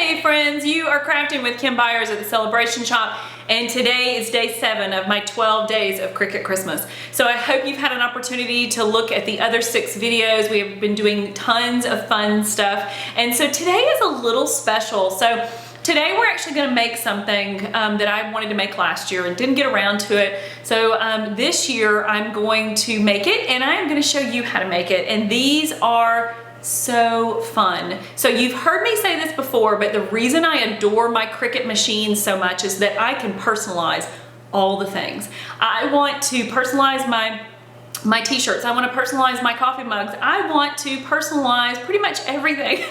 Hey friends, you are crafting with Kim Byers at the Celebration Shop, and today is day 7 of my 12 days of Cricut Christmas. So I hope you've had an opportunity to look at the other 6 videos. We have been doing tons of fun stuff, and so today is a little special. So today we're actually going to make something that I wanted to make last year and didn't get around to it. So this year I'm going to make it, and I'm going to show you how to make it. And these are so fun. So you've heard me say this before, but the reason I adore my Cricut machine so much is that I can personalize all the things. I want to personalize my t-shirts. I want to personalize my coffee mugs. I want to personalize pretty much everything.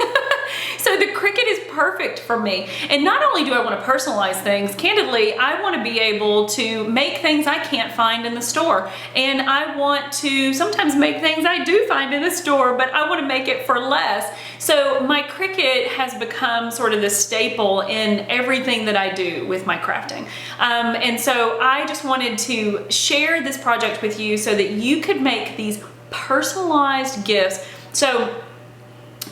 So the Cricut is perfect for me. And not only do I want to personalize things, candidly, I want to be able to make things I can't find in the store. And I want to sometimes make things I do find in the store, but I want to make it for less. So my Cricut has become sort of the staple in everything that I do with my crafting. And so I just wanted to share this project with you so that you could make these personalized gifts. So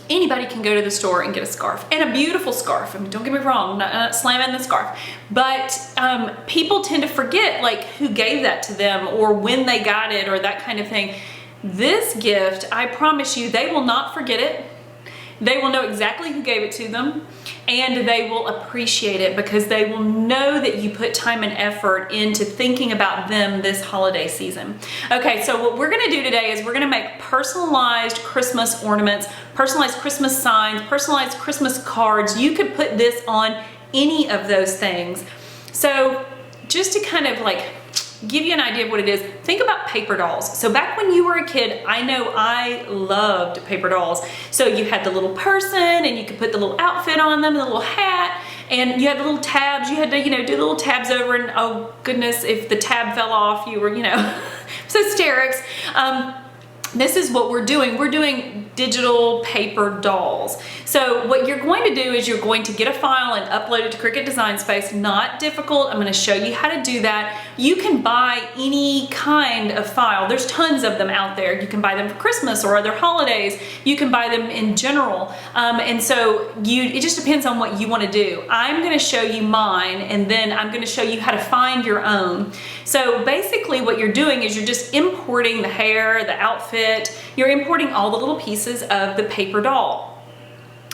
anybody can go to the store and get a scarf, and a beautiful scarf. I mean, don't get me wrong, I'm not slamming the scarf, but people tend to forget like who gave that to them or when they got it or that kind of thing. This gift, I promise you, they will not forget it. They will know exactly who gave it to them, and they will appreciate it because they will know that you put time and effort into thinking about them this holiday season. Okay, so what we're gonna do today is we're gonna make personalized Christmas ornaments, personalized Christmas signs, personalized Christmas cards. You could put this on any of those things. So just to kind of like give you an idea of what it is, think about paper dolls. So back when you were a kid, I know I loved paper dolls. So you had the little person, and you could put the little outfit on them, the little hat, and you had the little tabs. You had to, do the little tabs over, and oh goodness, if the tab fell off, you were, so hysterics. This is what we're doing. We're doing digital paper dolls. So what you're going to do is you're going to get a file and upload it to Cricut Design Space. Not difficult. I'm going to show you how to do that. You can buy any kind of file. There's tons of them out there. You can buy them for Christmas or other holidays. You can buy them in general. And so it just depends on what you want to do. I'm going to show you mine, and then I'm going to show you how to find your own. So basically what you're doing is you're just importing the hair, the outfit, you're importing all the little pieces of the paper doll.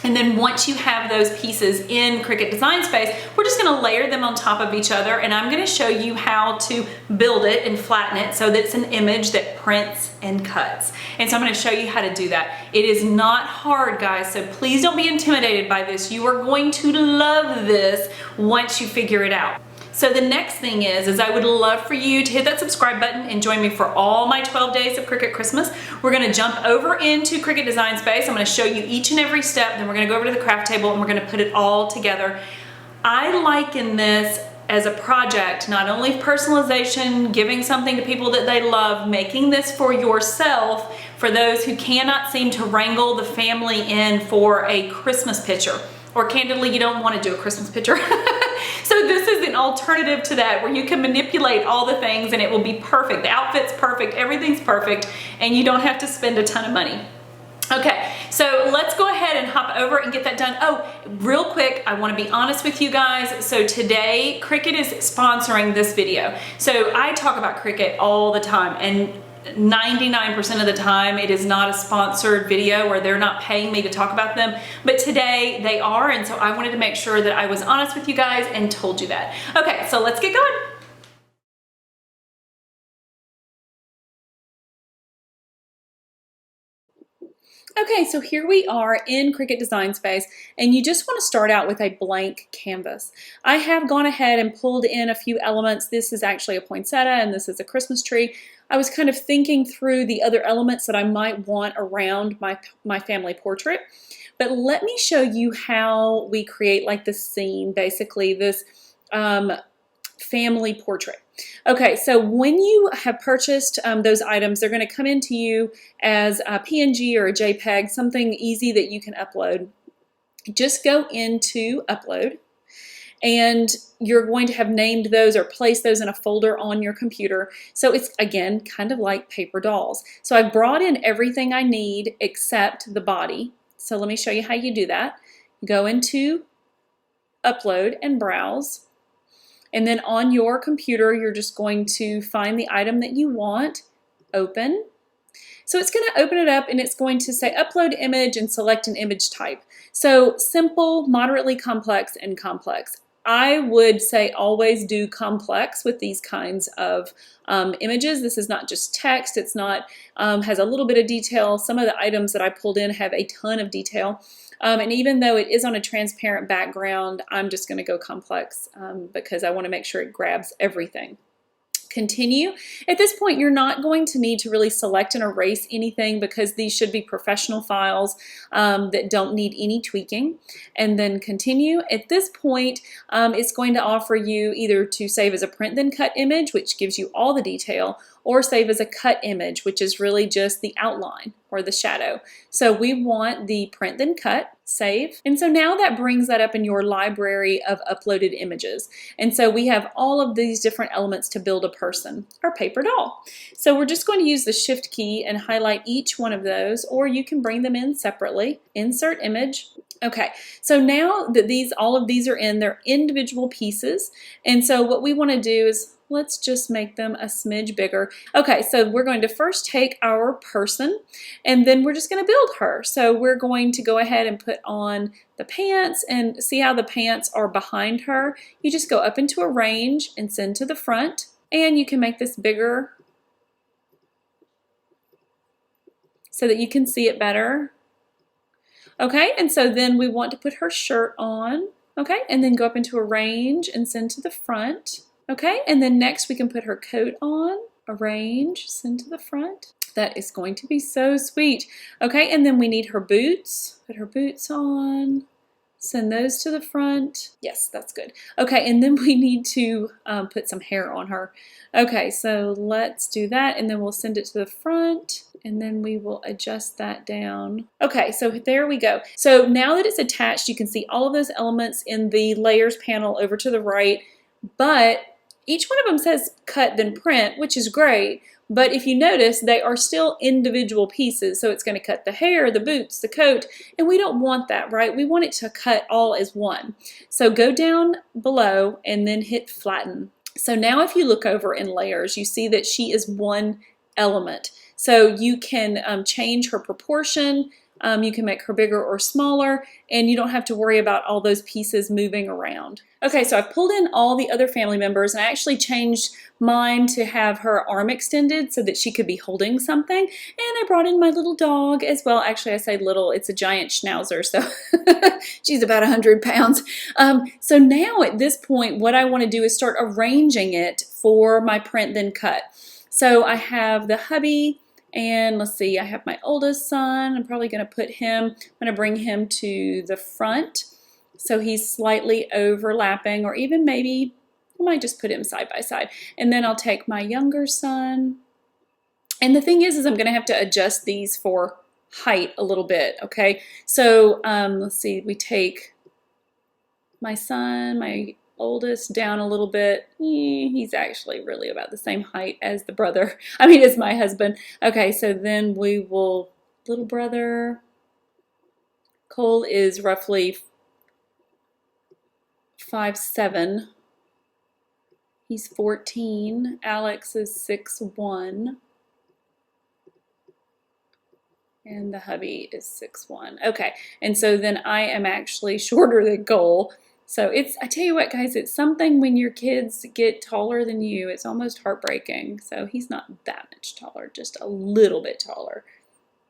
And then once you have those pieces in Cricut Design Space, we're just gonna layer them on top of each other, and I'm gonna show you how to build it and flatten it so that it's an image that prints and cuts. And so I'm gonna show you how to do that. It is not hard, guys, so please don't be intimidated by this. You are going to love this once you figure it out. So the next thing is I would love for you to hit that subscribe button and join me for all my 12 days of Cricut Christmas. We're gonna jump over into Cricut Design Space. I'm gonna show you each and every step, then we're gonna go over to the craft table and we're gonna put it all together. I liken this as a project, not only personalization, giving something to people that they love, making this for yourself, for those who cannot seem to wrangle the family in for a Christmas picture. Or candidly, you don't want to do a Christmas picture. So this is an alternative to that, where you can manipulate all the things and it will be perfect. The outfit's perfect, everything's perfect, and you don't have to spend a ton of money. Okay, so let's go ahead and hop over and get that done. Oh, real quick, I want to be honest with you guys. So today, Cricut is sponsoring this video. So I talk about Cricut all the time, and 99% of the time it is not a sponsored video where they're not paying me to talk about them, but today they are, and so I wanted to make sure that I was honest with you guys and told you that. Okay, so let's get going. Okay, so here we are in Cricut Design Space, and you just want to start out with a blank canvas. I have gone ahead and pulled in a few elements. This is actually a poinsettia, and this is a Christmas tree. I was kind of thinking through the other elements that I might want around my family portrait. But let me show you how we create like this scene, basically this family portrait. Okay, so when you have purchased those items, they're going to come into you as a PNG or a JPEG, something easy that you can upload. Just go into Upload, and you're going to have named those or placed those in a folder on your computer. So it's, again, kind of like paper dolls. So I've brought in everything I need except the body. So let me show you how you do that. Go into upload and browse. And then on your computer, you're just going to find the item that you want, open. So it's going to open it up and it's going to say upload image and select an image type. So simple, moderately complex, and complex. I would say always do complex with these kinds of images. This is not just text. It's not, has a little bit of detail. Some of the items that I pulled in have a ton of detail. And even though it is on a transparent background, I'm just going to go complex because I want to make sure it grabs everything. Continue. At this point, you're not going to need to really select and erase anything because these should be professional files that don't need any tweaking. And then continue. At this point, it's going to offer you either to save as a print then cut image, which gives you all the detail, or save as a cut image, which is really just the outline or the shadow. So we want the print then cut, save. And so now that brings that up in your library of uploaded images. And so we have all of these different elements to build a person, our paper doll. So we're just going to use the shift key and highlight each one of those, or you can bring them in separately. Insert image. Okay, so now that all of these are in, they're individual pieces. And so what we want to do is let's just make them a smidge bigger. Okay, so we're going to first take our person and then we're just going to build her. So we're going to go ahead and put on the pants and see how the pants are behind her. You just go up into arrange and send to the front, and you can make this bigger so that you can see it better. Okay, and so then we want to put her shirt on. Okay, and then go up into arrange and send to the front. Okay, and then next we can put her coat on, arrange, send to the front. That is going to be so sweet. Okay, and then we need her boots. Put her boots on, send those to the front. Yes, that's good. Okay, and then we need to put some hair on her. Okay, so let's do that, and then we'll send it to the front, and then we will adjust that down. Okay, so there we go. So now that it's attached, you can see all of those elements in the layers panel over to the right, but each one of them says cut then print, which is great, but if you notice, they are still individual pieces. So it's going to cut the hair, the boots, the coat, and we don't want that, right? We want it to cut all as one. So go down below and then hit flatten. So now if you look over in layers, you see that she is one element. So you can change her proportion, you can make her bigger or smaller, and you don't have to worry about all those pieces moving around. Okay, so I've pulled in all the other family members, and I actually changed mine to have her arm extended so that she could be holding something, and I brought in my little dog as well. Actually, I say little, it's a giant schnauzer, so she's about 100 pounds. So now at this point, what I want to do is start arranging it for my print then cut. So I have the hubby, and let's see, I have my oldest son. I'm probably going to put him, I'm going to bring him to the front so he's slightly overlapping, or even maybe I might just put him side by side. And then I'll take my younger son. And the thing is I'm going to have to adjust these for height a little bit, okay? So let's see, we take my son, my oldest, down a little bit. He's actually really about the same height as the brother. I mean, as my husband. Okay, so then we will, little brother, Cole is roughly 5'7". He's 14. Alex is 6'1". And the hubby is 6'1". Okay, and so then I am actually shorter than Cole. So I tell you what, guys, it's something when your kids get taller than you. It's almost heartbreaking. So he's not that much taller, just a little bit taller.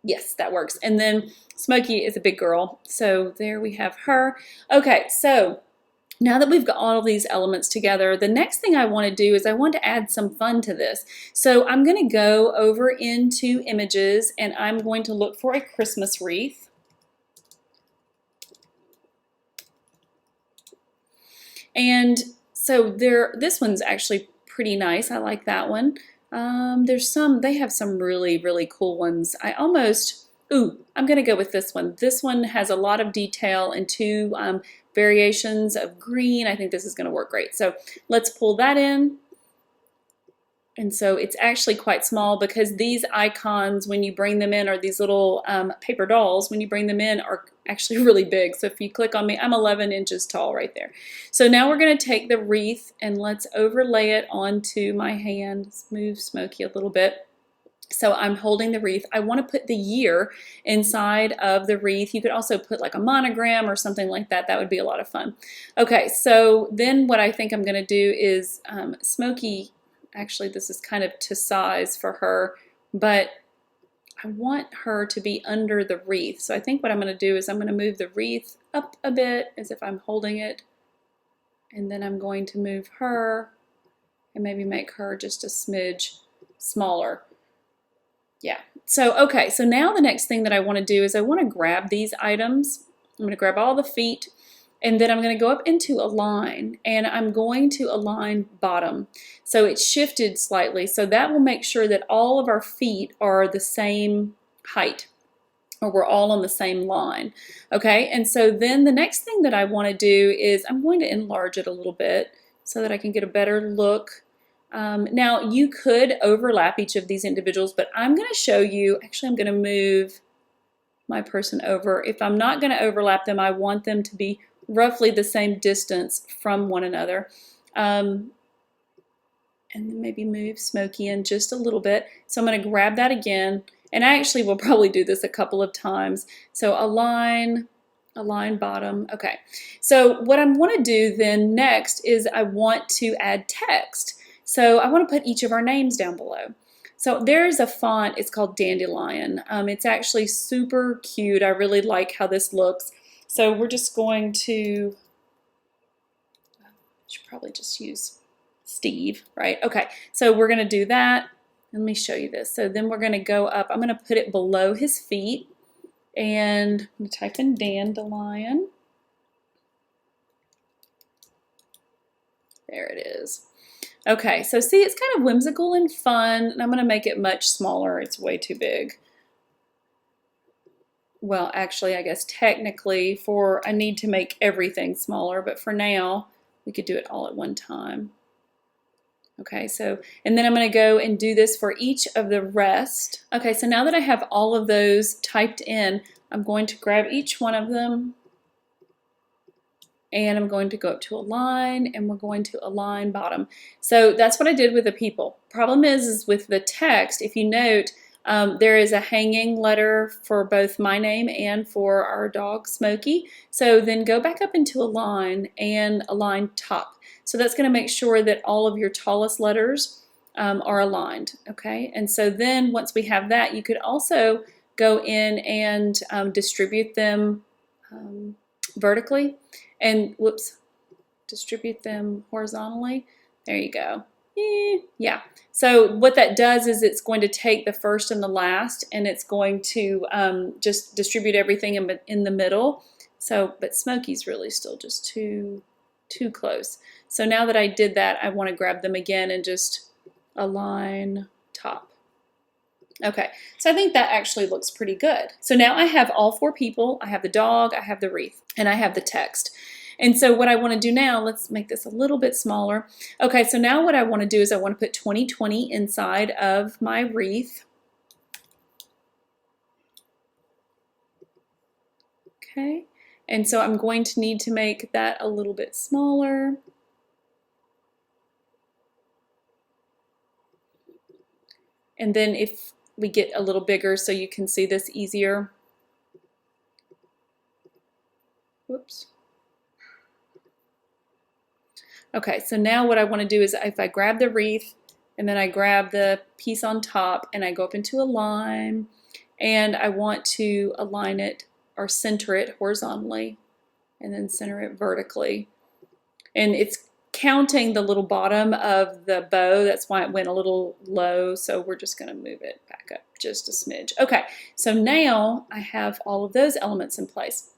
Yes, that works. And then Smokey is a big girl. So there we have her. Okay, so now that we've got all of these elements together, the next thing I want to do is I want to add some fun to this. So I'm going to go over into images and I'm going to look for a Christmas wreath. And so this one's actually pretty nice. I like that one. They have some really, really cool ones. I'm going to go with this one. This one has a lot of detail and two variations of green. I think this is going to work great. So let's pull that in. And so it's actually quite small because these icons, when you bring them in, or these little paper dolls, when you bring them in, are actually really big. So if you click on me, I'm 11 inches tall right there. So now we're going to take the wreath and let's overlay it onto my hand. Let's move Smokey a little bit. So I'm holding the wreath. I want to put the year inside of the wreath. You could also put like a monogram or something like that. That would be a lot of fun. Okay, so then what I think I'm going to do is Smokey, actually this is kind of to size for her, but I want her to be under the wreath. So I think what I'm going to do is I'm going to move the wreath up a bit as if I'm holding it, and then I'm going to move her and maybe make her just a smidge smaller. Yeah, so okay, so now the next thing that I want to do is I want to grab these items. I'm going to grab all the feet, and then I'm going to go up into align, and I'm going to align bottom. So it's shifted slightly, so that will make sure that all of our feet are the same height, or we're all on the same line. Okay, and so then the next thing that I want to do is I'm going to enlarge it a little bit so that I can get a better look. Now you could overlap each of these individuals, but I'm going to show you, actually I'm going to move my person over. If I'm not going to overlap them, I want them to be roughly the same distance from one another. And then maybe move Smokey in just a little bit. So I'm going to grab that again, and I actually will probably do this a couple of times. So align bottom. Okay, so what I want to do then next is I want to add text. So I want to put each of our names down below. So there's a font, it's called Dandelion. It's actually super cute. I really like how this looks. So we're just going to, should probably just use Steve, right? Okay, so we're going to do that. Let me show you this. So then we're going to go up. I'm going to put it below his feet, and I'm going to type in Dandelion. There it is. Okay, so see, it's kind of whimsical and fun, and I'm going to make it much smaller. It's way too big. Well, actually, I guess technically I need to make everything smaller, but for now, we could do it all at one time. Okay, so, and then I'm going to go and do this for each of the rest. Okay, so now that I have all of those typed in, I'm going to grab each one of them, and I'm going to go up to align, and we're going to align bottom. So that's what I did with the people. Problem is with the text, if you note, there is a hanging letter for both my name and for our dog Smokey. So then go back up into align and align top. So that's going to make sure that all of your tallest letters are aligned. Okay, and so then once we have that, you could also go in and distribute them vertically, and distribute them horizontally. There you go. Yeah, so what that does is it's going to take the first and the last, and it's going to just distribute everything in the middle. So, but Smokey's really still just too close. So now that I did that, I want to grab them again and just align top. Okay, so I think that actually looks pretty good. So now I have all four people. I have the dog, I have the wreath, and I have the text. And so what I want to do now, let's make this a little bit smaller. Okay, so now what I want to do is I want to put 2020 inside of my wreath. Okay, and so I'm going to need to make that a little bit smaller. And then if we get a little bigger so you can see this easier. Whoops. Okay, so now what I want to do is if I grab the wreath and then I grab the piece on top and I go up into align, and I want to align it or center it horizontally and then center it vertically. And it's counting the little bottom of the bow. That's why it went a little low. So we're just going to move it back up just a smidge. Okay, so now I have all of those elements in place.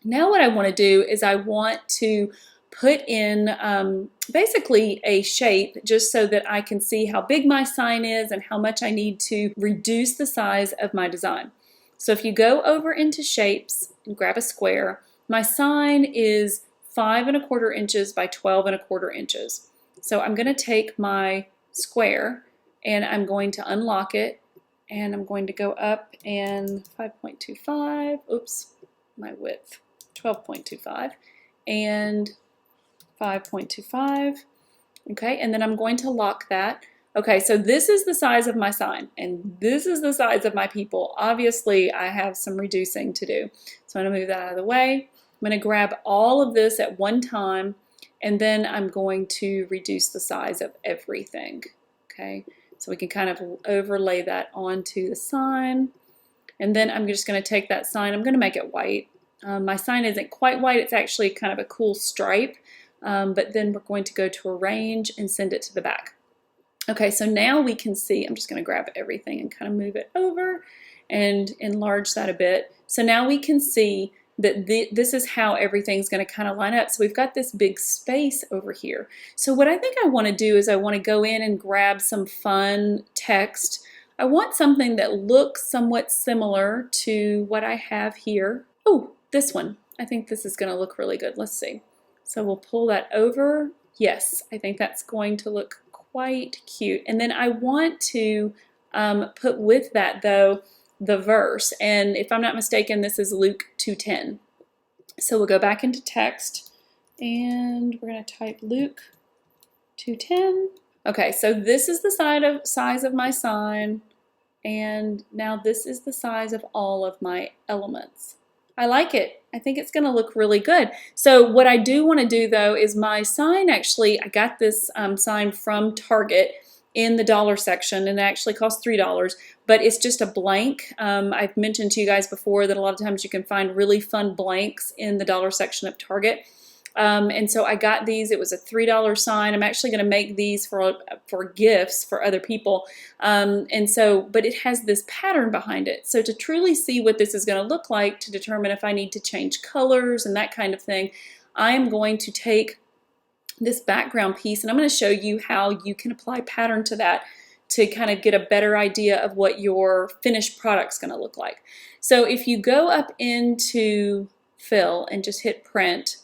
Now what I want to do is I want to put in basically a shape just so that I can see how big my sign is and how much I need to reduce the size of my design. So if you go over into shapes and grab a square, my sign is 5¼ inches by 12¼ inches. So I'm going to take my square and I'm going to unlock it, and I'm going to go up and 5.25, oops, my width, 12.25, and 5.25, okay, and then I'm going to lock that. Okay, so this is the size of my sign, and this is the size of my people. Obviously, I have some reducing to do. So I'm gonna move that out of the way. I'm gonna grab all of this at one time, and then I'm going to reduce the size of everything, okay? So we can kind of overlay that onto the sign. And then I'm just gonna take that sign, I'm gonna make it white. My sign isn't quite white, it's actually kind of a cool stripe, but then we're going to go to arrange and send it to the back. Okay, so now we can see, I'm just going to grab everything and kind of move it over and enlarge that a bit. So now we can see that this is how everything's going to kind of line up. So we've got this big space over here. So what I think I want to do is I want to go in and grab some fun text. I want something that looks somewhat similar to what I have here. Oh, this one. I think this is going to look really good. Let's see. So we'll pull that over. Yes, I think that's going to look quite cute. And then I want to put with that though the verse, and if I'm not mistaken this is Luke 2:10. So we'll go back into text and we're going to type Luke 2:10. Okay, so this is the size of my sign, and now this is the size of all of my elements. I like it. I think it's going to look really good. So what I do want to do though is my sign, actually I got this sign from Target in the dollar section, and it actually costs $3, but it's just a blank. I've mentioned to you guys before that a lot of times you can find really fun blanks in the dollar section of Target. And so I got these. It was a $3 sign. I'm actually going to make these for gifts for other people. But it has this pattern behind it. So to truly see what this is going to look like, to determine if I need to change colors and that kind of thing, I'm going to take this background piece and I'm going to show you how you can apply pattern to that to kind of get a better idea of what your finished product's going to look like. So if you go up into Fill and just hit Print,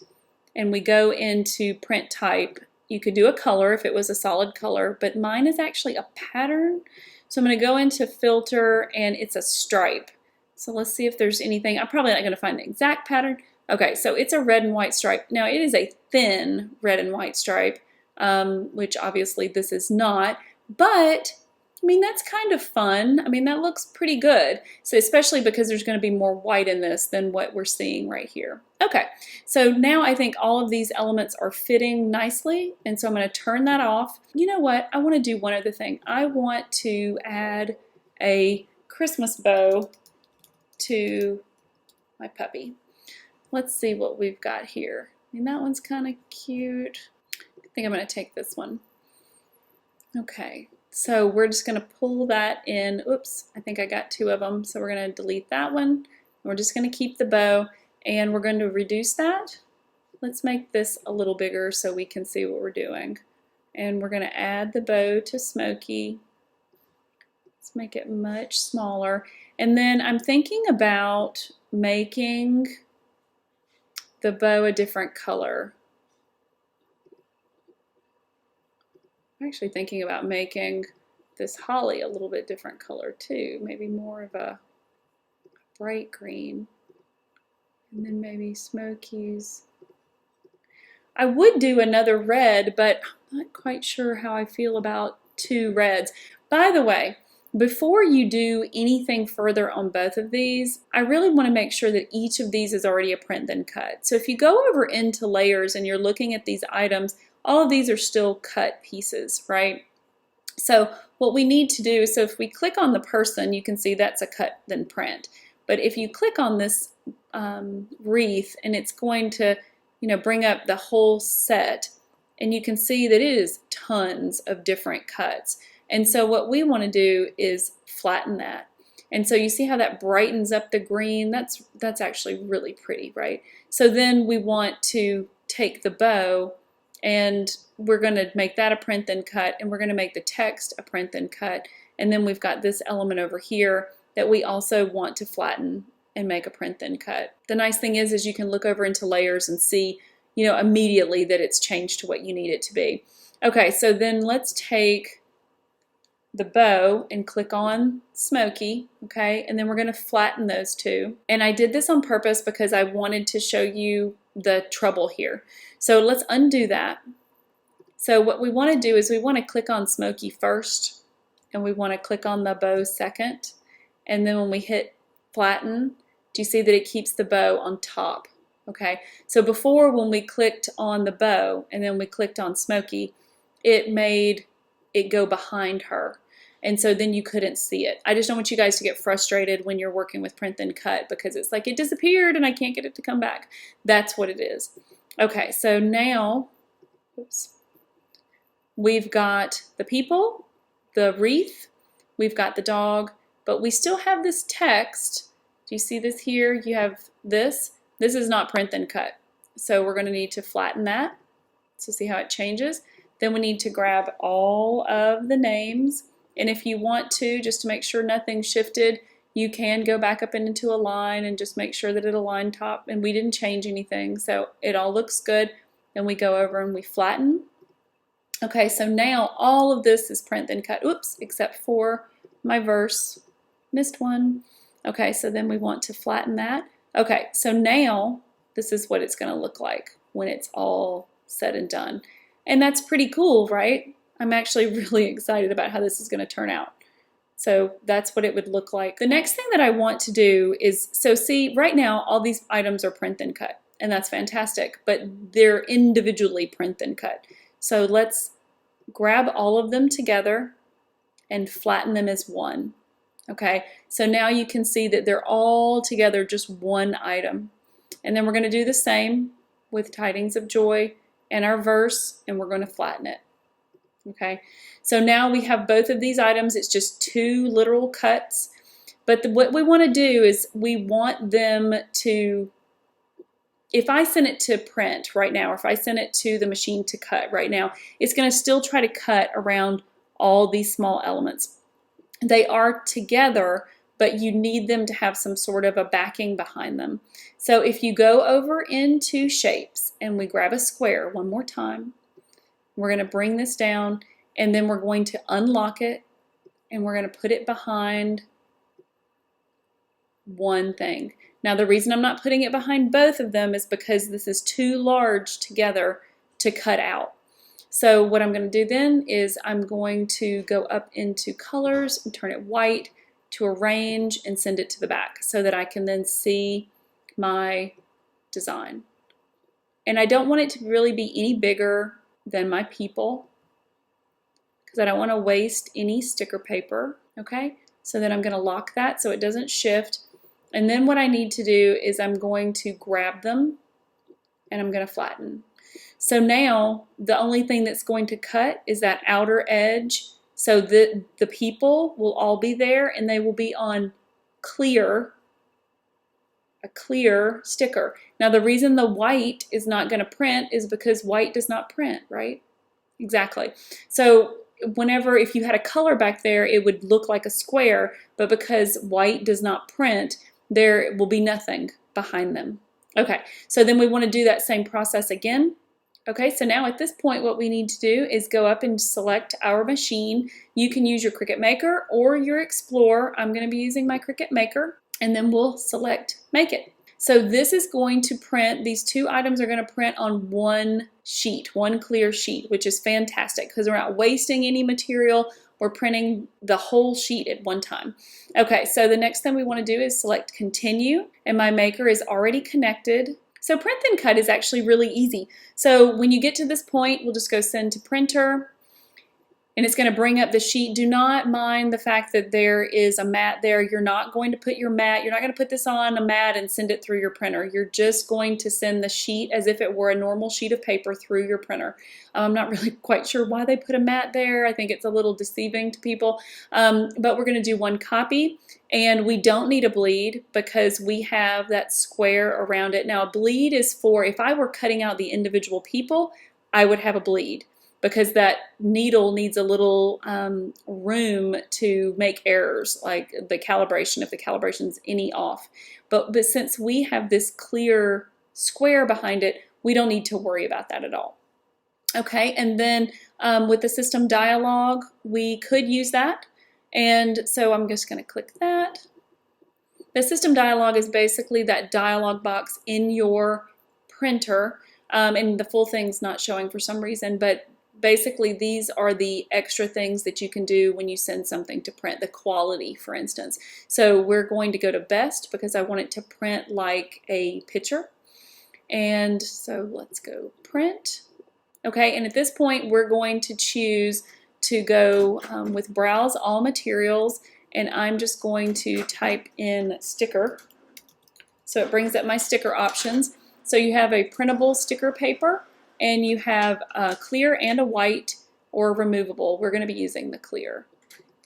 and we go into print type, you could do a color if it was a solid color, but mine is actually a pattern. So I'm going to go into filter and it's a stripe. So let's see if there's anything. I'm probably not going to find the exact pattern. Okay, so it's a red and white stripe. Now it is a thin red and white stripe, which obviously this is not, but I mean, that's kind of fun. I mean, that looks pretty good. So especially because there's going to be more white in this than what we're seeing right here. Okay, so now I think all of these elements are fitting nicely, and so I'm going to turn that off. You know what? I want to do one other thing. I want to add a Christmas bow to my puppy. Let's see what we've got here. I mean, that one's kind of cute. I think I'm going to take this one. Okay. So we're just going to pull that in. Oops, I think I got two of them. So we're going to delete that one. We're just going to keep the bow and we're going to reduce that. Let's make this a little bigger so we can see what we're doing. And we're going to add the bow to Smokey. Let's make it much smaller. And then I'm thinking about making the bow a different color. I'm actually thinking about making this holly a little bit different color too, maybe more of a bright green, and then maybe Smokies. I would do another red, but I'm not quite sure how I feel about two reds. By the way, before you do anything further on both of these, I really want to make sure that each of these is already a print then cut. So if you go over into layers and you're looking at these items, all of these are still cut pieces, right? So what we need to do, so if we click on the person, you can see that's a cut then print. But if you click on this wreath, and it's going to, bring up the whole set, and you can see that it is tons of different cuts. And so what we want to do is flatten that. And so you see how that brightens up the green? That's actually really pretty, right? So then we want to take the bow, and we're going to make that a print then cut, and we're going to make the text a print then cut. And then we've got this element over here that we also want to flatten and make a print then cut. The nice thing is you can look over into layers and see, immediately that it's changed to what you need it to be. Okay, so then let's take the bow and click on Smoky, okay? And then we're gonna flatten those two. And I did this on purpose because I wanted to show you the trouble here. So let's undo that. So what we wanna do is we wanna click on Smoky first, and we wanna click on the bow second. And then when we hit flatten, do you see that it keeps the bow on top? Okay, so before when we clicked on the bow and then we clicked on Smoky, it made it go behind her. And so then you couldn't see it. I just don't want you guys to get frustrated when you're working with Print Then Cut because it's like it disappeared and I can't get it to come back. That's what it is. Okay, so now, oops, we've got the people, the wreath, we've got the dog, but we still have this text. Do you see this here? You have this. This is not Print Then Cut. So we're going to need to flatten that. So see how it changes. Then we need to grab all of the names. And if you want to, just to make sure nothing shifted, you can go back up into a line and just make sure that it aligned top. And we didn't change anything, so it all looks good. Then we go over and we flatten. Okay, so now all of this is Print Then Cut. Oops, except for my verse. Missed one. Okay, so then we want to flatten that. Okay, so now this is what it's going to look like when it's all said and done. And that's pretty cool, right? I'm actually really excited about how this is going to turn out. So that's what it would look like. The next thing that I want to do is, so see, right now all these items are Print Then Cut, and that's fantastic, but they're individually Print Then Cut. So let's grab all of them together and flatten them as one. Okay, so now you can see that they're all together just one item. And then we're going to do the same with Tidings of Joy and our verse, and we're going to flatten it. Okay, so now we have both of these items. It's just two literal cuts. But what we want to do is we want them to, if I send it to print right now, or if I send it to the machine to cut right now, it's going to still try to cut around all these small elements. They are together, but you need them to have some sort of a backing behind them. So if you go over into shapes and we grab a square one more time, we're going to bring this down and then we're going to unlock it and we're going to put it behind one thing. Now the reason I'm not putting it behind both of them is because this is too large together to cut out. So what I'm going to do then is I'm going to go up into colors and turn it white to arrange and send it to the back so that I can then see my design. And I don't want it to really be any bigger than my people because I don't want to waste any sticker paper. Okay, so then I'm going to lock that so it doesn't shift. And then what I need to do is I'm going to grab them and I'm going to flatten. So now the only thing that's going to cut is that outer edge. So the people will all be there and they will be on clear, a clear sticker. Now the reason the white is not going to print is because white does not print, right? Exactly. So whenever, if you had a color back there, it would look like a square, but because white does not print, there will be nothing behind them. Okay, so then we want to do that same process again. Okay, so now at this point what we need to do is go up and select our machine. You can use your Cricut Maker or your Explorer. I'm going to be using my Cricut Maker, and then we'll select Make It. So this is going to print, these two items are going to print on one sheet, one clear sheet, which is fantastic because we're not wasting any material. We're printing the whole sheet at one time. Okay, so the next thing we want to do is select Continue, and my Maker is already connected. So Print Then Cut is actually really easy. So when you get to this point, we'll just go Send to Printer, and it's going to bring up the sheet. Do not mind the fact that there is a mat there. You're not going to put your mat, you're not going to put this on a mat and send it through your printer. You're just going to send the sheet as if it were a normal sheet of paper through your printer. I'm not really quite sure why they put a mat there. I think it's a little deceiving to people. But we're going to do one copy, and we don't need a bleed because we have that square around it. Now a bleed is for, if I were cutting out the individual people, I would have a bleed, because that needle needs a little room to make errors, like the calibration, if the calibration's any off. But since we have this clear square behind it, we don't need to worry about that at all. Okay, and then with the system dialog, we could use that. And so I'm just going to click that. The system dialog is basically that dialog box in your printer, and the full thing's not showing for some reason, but basically these are the extra things that you can do when you send something to print, the quality, for instance. So we're going to go to best because I want it to print like a picture. And so let's go print. Okay, and at this point we're going to choose to go with browse all materials, and I'm just going to type in sticker. So it brings up my sticker options. So you have a printable sticker paper, and you have a clear and a white or removable. We're going to be using the clear.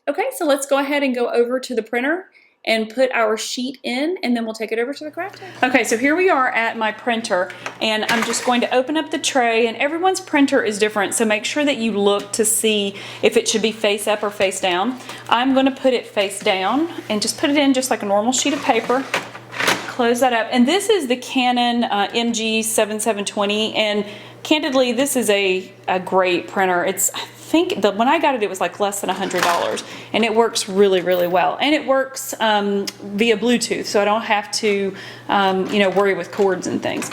Okay, so let's go ahead and go over to the printer and put our sheet in, and then we'll take it over to the craft table. Okay, so here we are at my printer, and I'm just going to open up the tray, and everyone's printer is different, so make sure that you look to see if it should be face up or face down. I'm going to put it face down and just put it in just like a normal sheet of paper. Close that up, and this is the Canon MG7720, and candidly, this is a great printer. I think when I got it, it was like less than $100, and it works really, really well. And it works via Bluetooth, so I don't have to, worry with cords and things.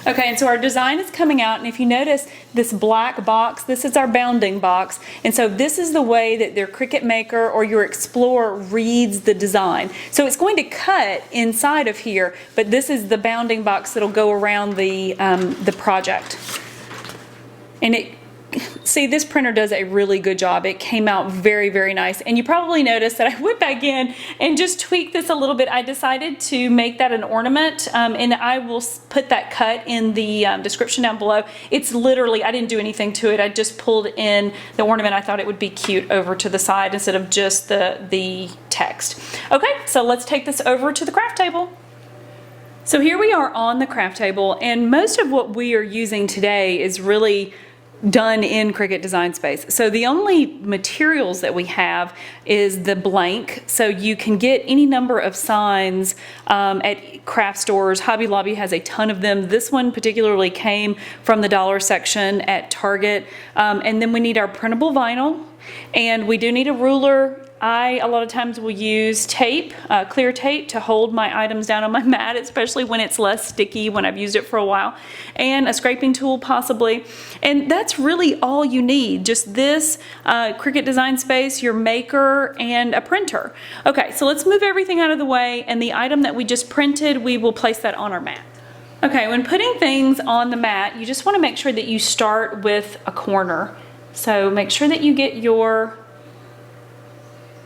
Okay, and so our design is coming out, and if you notice this black box, this is our bounding box, and so this is the way that your Cricut Maker or your Explorer reads the design. So it's going to cut inside of here, but this is the bounding box that'll go around the project. And see, this printer does a really good job. It came out very, very nice. And you probably noticed that I went back in and just tweaked this a little bit. I decided to make that an ornament, and I will put that cut in the description down below. It's literally, I didn't do anything to it. I just pulled in the ornament. I thought it would be cute over to the side instead of just the text. Okay, so let's take this over to the craft table. So here we are on the craft table, and most of what we are using today is really done in Cricut Design Space. So the only materials that we have is the blank. So you can get any number of signs at craft stores. Hobby Lobby has a ton of them. This one particularly came from the dollar section at Target. And then we need our printable vinyl, and we do need a ruler. A lot of times will use tape, clear tape, to hold my items down on my mat, especially when it's less sticky, when I've used it for a while, and a scraping tool possibly. And that's really all you need, just this Cricut Design Space, your maker, and a printer. Okay, so let's move everything out of the way, and the item that we just printed, we will place that on our mat. Okay, when putting things on the mat, you just want to make sure that you start with a corner. So make sure that you get your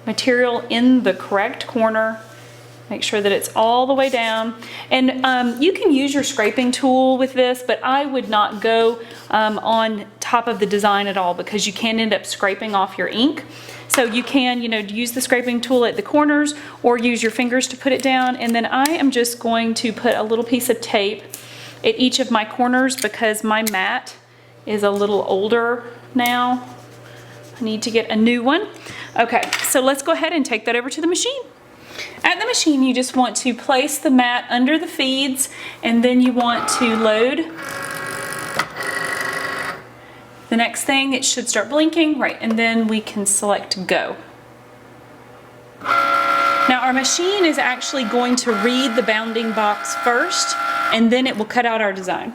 material in the correct corner. Make sure that it's all the way down. And you can use your scraping tool with this, but I would not go on top of the design at all, because you can end up scraping off your ink. So you can, use the scraping tool at the corners, or use your fingers to put it down. And then I am just going to put a little piece of tape at each of my corners, because my mat is a little older now. I need to get a new one. Okay, so let's go ahead and take that over to the machine. At the machine, you just want to place the mat under the feeds, and then you want to load. The next thing, it should start blinking, right, and then we can select go. Now our machine is actually going to read the bounding box first, and then it will cut out our design.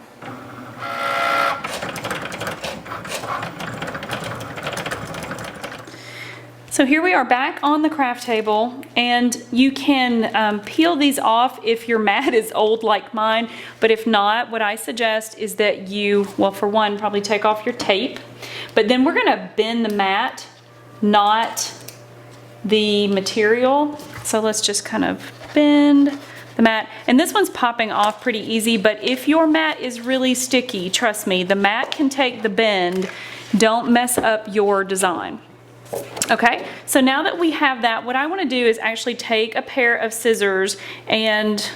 So here we are back on the craft table, and you can peel these off if your mat is old like mine, but if not, what I suggest is that you, well, for one, probably take off your tape, but then we're gonna bend the mat, not the material. So let's just kind of bend the mat, and this one's popping off pretty easy, but if your mat is really sticky, trust me, the mat can take the bend. Don't mess up your design. Okay, so now that we have that, what I want to do is actually take a pair of scissors and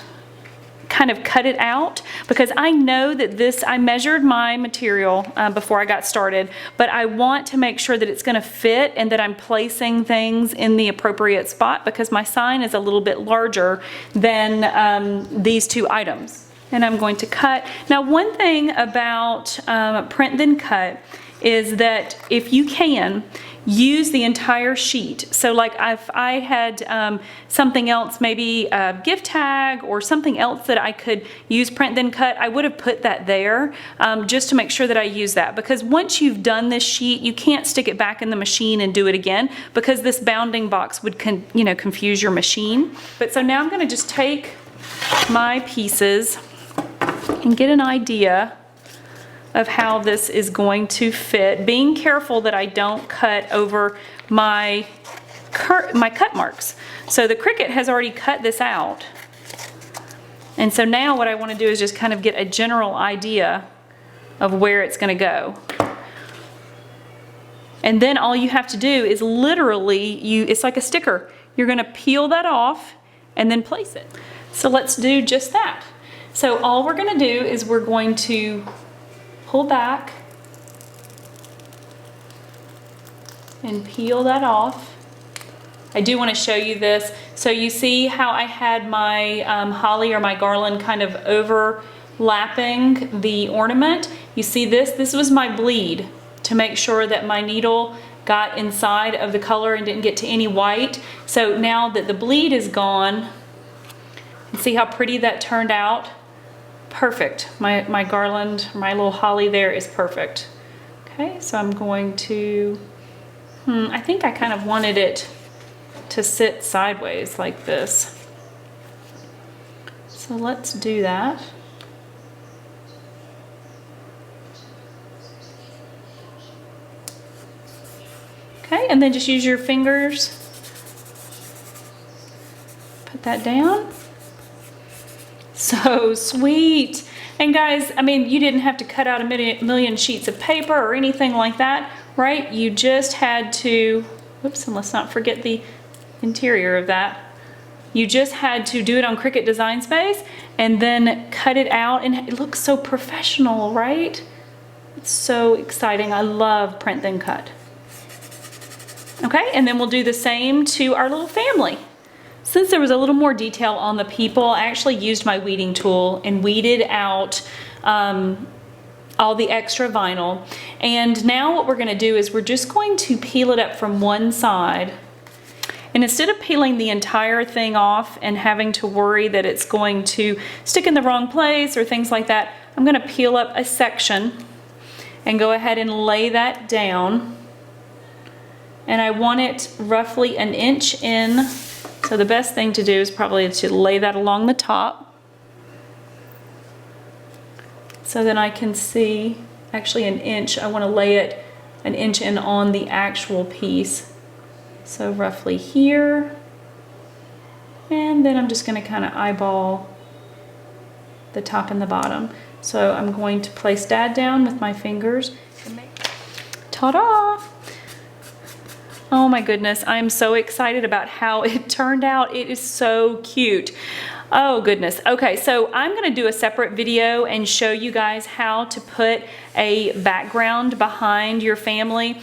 kind of cut it out, because I know that I measured my material before I got started, but I want to make sure that it's going to fit and that I'm placing things in the appropriate spot, because my sign is a little bit larger than these two items. and I'm going to cut. Now, one thing about Print Then Cut is that if you can, use the entire sheet. So like if I had something else, maybe a gift tag or something else that I could use Print Then Cut, I would have put that there just to make sure that I use that. Because once you've done this sheet, you can't stick it back in the machine and do it again, because this bounding box would confuse your machine. But so now I'm going to just take my pieces and get an idea of how this is going to fit, being careful that I don't cut over my cut marks. So the Cricut has already cut this out. And so now what I want to do is just kind of get a general idea of where it's going to go. And then all you have to do is literally, it's like a sticker. You're going to peel that off and then place it. So let's do just that. So all we're going to do is we're going to pull back and peel that off. I do want to show you this. So you see how I had my holly or my garland kind of overlapping the ornament. You see this? This was my bleed to make sure that my needle got inside of the color and didn't get to any white. So now that the bleed is gone, see how pretty that turned out? Perfect. My garland, my little holly there is perfect. Okay, so I'm going to, I think I kind of wanted it to sit sideways like this. So let's do that. Okay, and then just use your fingers. Put that down. So sweet. And guys, I mean, you didn't have to cut out a million sheets of paper or anything like that, right? You just had to, whoops, and let's not forget the interior of that. You just had to do it on Cricut Design Space and then cut it out, and it looks so professional, right? It's so exciting. I love Print Then Cut. Okay, and then we'll do the same to our little family. Since there was a little more detail on the people, I actually used my weeding tool and weeded out all the extra vinyl. And now what we're going to do is we're just going to peel it up from one side. And instead of peeling the entire thing off and having to worry that it's going to stick in the wrong place or things like that, I'm going to peel up a section and go ahead and lay that down. And I want it roughly an inch in. So the best thing to do is probably to lay that along the top. So then I can see actually an inch. I want to lay it an inch in on the actual piece. So roughly here. And then I'm just going to kind of eyeball the top and the bottom. So I'm going to place Dad down with my fingers. Ta-da! Oh my goodness, I'm so excited about how it turned out. It is so cute. Oh goodness. Okay, so I'm going to do a separate video and show you guys how to put a background behind your family.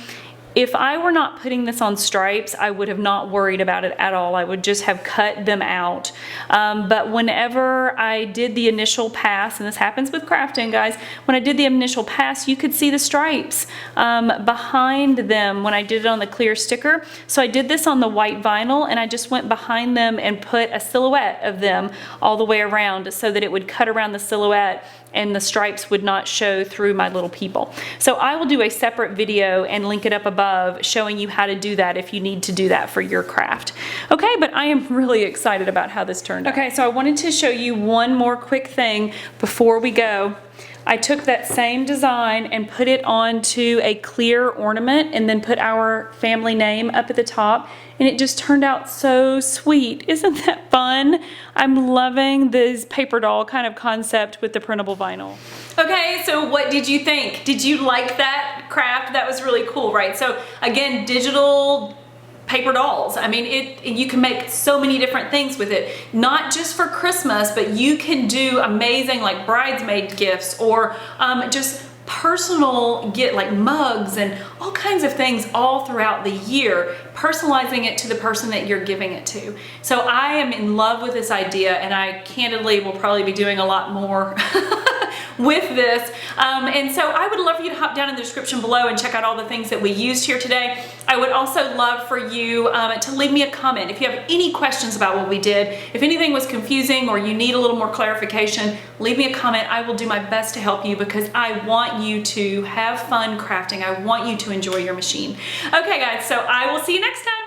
If I were not putting this on stripes, I would have not worried about it at all. I would just have cut them out. But whenever I did the initial pass, and this happens with crafting, guys, when I did the initial pass, you could see the stripes behind them when I did it on the clear sticker. So I did this on the white vinyl, and I just went behind them and put a silhouette of them all the way around so that it would cut around the silhouette and the stripes would not show through my little people. So I will do a separate video and link it up above showing you how to do that if you need to do that for your craft. Okay, but I am really excited about how this turned out. Okay, so I wanted to show you one more quick thing before we go. I took that same design and put it onto a clear ornament and then put our family name up at the top, and it just turned out so sweet. Isn't that fun? I'm loving this paper doll kind of concept with the printable vinyl. Okay, so what did you think? Did you like that craft? That was really cool, right? So again, digital paper dolls. I mean, you can make so many different things with it, not just for Christmas, but you can do amazing like bridesmaid gifts or just personal like mugs and all kinds of things all throughout the year, personalizing it to the person that you're giving it to. So I am in love with this idea, and I candidly will probably be doing a lot more with this. And so I would love for you to hop down in the description below and check out all the things that we used here today. I would also love for you to leave me a comment. If you have any questions about what we did, if anything was confusing or you need a little more clarification, leave me a comment. I will do my best to help you because I want you to have fun crafting. I want you to enjoy your machine. Okay guys, so I will see you next time.